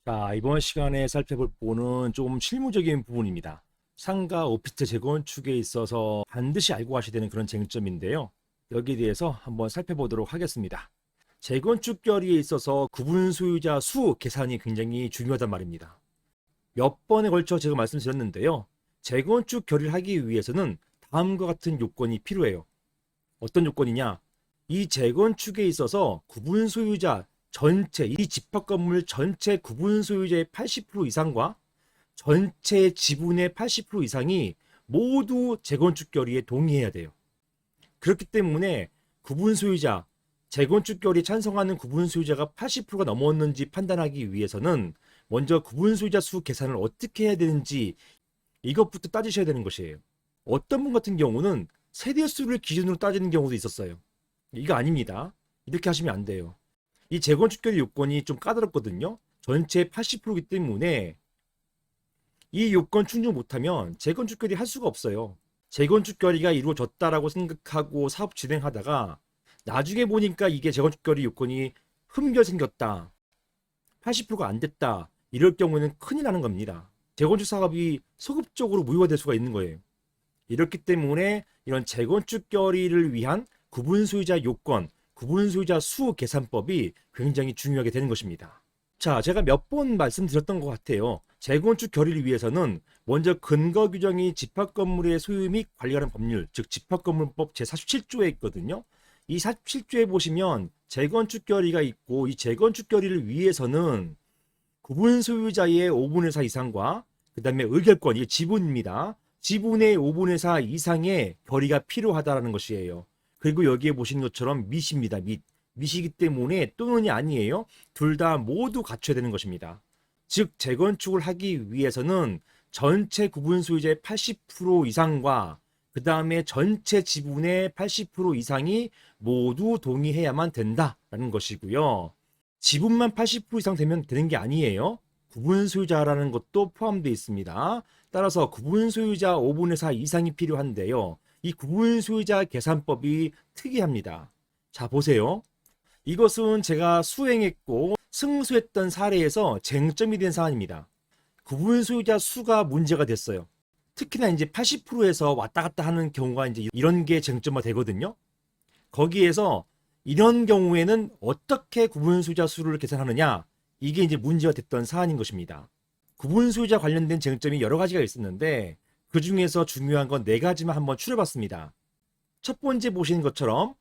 자, 이번 시간에 살펴볼 부분은 좀 실무적인 부분입니다. 상가 오피스텔 재건축에 있어서 반드시 알고 가셔야 되는 그런 쟁점인데요. 여기에 대해서 한번 살펴보도록 하겠습니다. 재건축 결의에 있어서 구분 소유자 수 계산이 굉장히 중요하단 말입니다. 몇 번에 걸쳐 제가 말씀드렸는데요. 재건축 결의를 하기 위해서는 다음과 같은 요건이 필요해요. 어떤 요건이냐? 이 재건축에 있어서 구분 소유자 전체, 이 집합 건물 전체 구분 소유자의 80% 이상과 전체 지분의 80% 이상이 모두 재건축 결의에 동의해야 돼요. 그렇기 때문에 구분 소유자, 재건축 결의에 찬성하는 구분 소유자가 80%가 넘었는지 판단하기 위해서는 먼저 구분 소유자 수 계산을 어떻게 해야 되는지 이것부터 따지셔야 되는 것이에요. 어떤 분 같은 경우는 세대수를 기준으로 따지는 경우도 있었어요. 이거 아닙니다. 이렇게 하시면 안 돼요. 이 재건축 결의 요건이 좀 까다롭거든요. 전체 80%이기 때문에 이 요건 충족 못하면 재건축 결의 할 수가 없어요. 재건축 결의가 이루어졌다라고 생각하고 사업 진행하다가 나중에 보니까 이게 재건축 결의 요건이 흠결 생겼다, 80%가 안 됐다, 이럴 경우에는 큰일 나는 겁니다. 재건축 사업이 소급적으로 무효화될 수가 있는 거예요. 이렇기 때문에 이런 재건축 결의를 위한 구분 소유자 요건, 구분 소유자 수 계산법이 굉장히 중요하게 되는 것입니다. 자, 제가 몇 번 말씀드렸던 것 같아요. 재건축 결의를 위해서는 먼저 근거 규정이 집합 건물의 소유 및 관리하는 법률, 즉 집합건물법 제47조에 있거든요. 이 47조에 보시면 재건축 결의가 있고, 이 재건축 결의를 위해서는 구분 소유자의 5분의 4 이상과 그 다음에 의결권, 이게 지분입니다. 지분의 5분의 4 이상의 결의가 필요하다는 것이에요. 그리고 여기에 보시는 것처럼 밋입니다. 밋이기 때문에 또는이 아니에요. 둘 다 모두 갖춰야 되는 것입니다. 즉 재건축을 하기 위해서는 전체 구분 소유자의 80% 이상과 그 다음에 전체 지분의 80% 이상이 모두 동의해야만 된다라는 것이고요. 지분만 80% 이상 되면 되는 게 아니에요. 구분 소유자라는 것도 포함되어 있습니다. 따라서 구분 소유자 5분의 4 이상이 필요한데요. 이 구분 소유자 계산법이 특이합니다. 자, 보세요. 이것은 제가 수행했고 승수했던 사례에서 쟁점이 된 사안입니다. 구분 소유자 수가 문제가 됐어요. 특히나 이제 80%에서 왔다 갔다 하는 경우가 이제 이런 게 쟁점화 되거든요. 거기에서 이런 경우에는 어떻게 구분 소유자 수를 계산하느냐, 이게 이제 문제가 됐던 사안인 것입니다. 구분 소유자 관련된 쟁점이 여러 가지가 있었는데 그 중에서 중요한 건 네 가지만 한번 추려봤습니다. 첫 번째 보시는 것처럼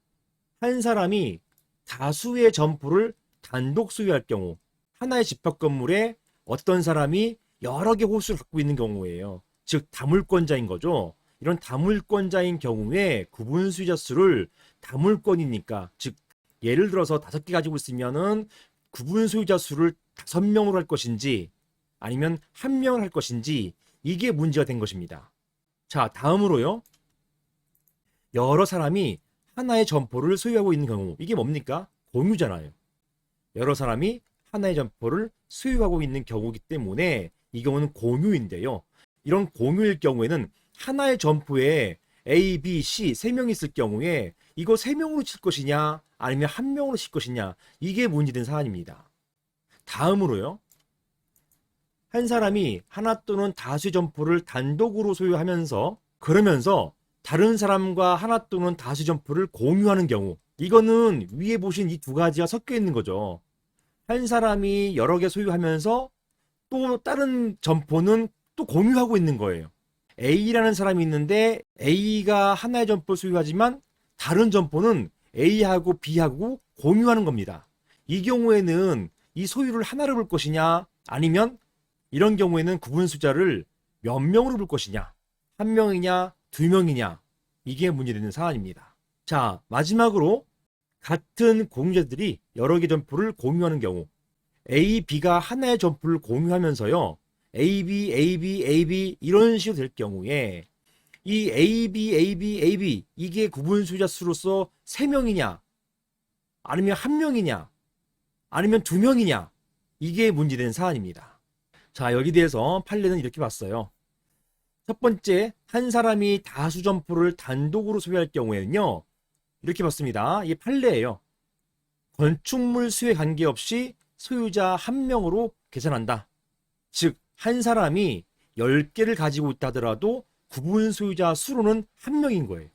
한 사람이 다수의 점포를 단독 소유할 경우, 하나의 집합 건물에 어떤 사람이 여러 개 호수를 갖고 있는 경우예요. 즉 다물권자인 거죠. 이런 다물권자인 경우에 구분 소유자 수를 다물권이니까, 즉 예를 들어서 5개 가지고 있으면은 구분 소유자 수를 5명으로 할 것인지 아니면 1명을 할 것인지, 이게 문제가 된 것입니다. 자, 다음으로요. 여러 사람이 하나의 점포를 소유하고 있는 경우, 이게 뭡니까? 공유잖아요. 여러 사람이 하나의 점포를 소유하고 있는 경우이기 때문에 이 경우는 공유인데요. 이런 공유일 경우에는 하나의 점포에 A, B, C 3명이 있을 경우에 이거 3명으로 칠 것이냐 아니면 1명으로 칠 것이냐, 이게 문제된 사안입니다. 다음으로요. 한 사람이 하나 또는 다수의 점포를 단독으로 소유하면서 그러면서 다른 사람과 하나 또는 다수 점포를 공유하는 경우, 이거는 위에 보신 이 두 가지가 섞여 있는 거죠. 한 사람이 여러 개 소유하면서 또 다른 점포는 또 공유하고 있는 거예요. A라는 사람이 있는데 A가 하나의 점포를 소유하지만 다른 점포는 A하고 B하고 공유하는 겁니다. 이 경우에는 이 소유를 하나로 볼 것이냐 아니면 이런 경우에는 구분 숫자를 몇 명으로 볼 것이냐, 1명이냐 2명이냐, 이게 문제되는 사안입니다. 자, 마지막으로 같은 공유자들이 여러 개 점포를 공유하는 경우, A, B가 하나의 점포를 공유하면서요, A, B, A, B, A, B 이런 식으로 될 경우에 이 A, B, A, B, A, B 이게 구분 소유자 수로서 3명이냐 아니면 1명이냐 아니면 2명이냐, 이게 문제된 사안입니다. 자, 여기 대해서 판례는 이렇게 봤어요. 첫 번째, 한 사람이 다수 점포를 단독으로 소유할 경우에는요, 이렇게 봤습니다. 이게 판례예요. 건축물 수에 관계없이 소유자 1명으로 계산한다. 즉, 한 사람이 10개를 가지고 있다 하더라도 구분 소유자 수로는 한 명인 거예요.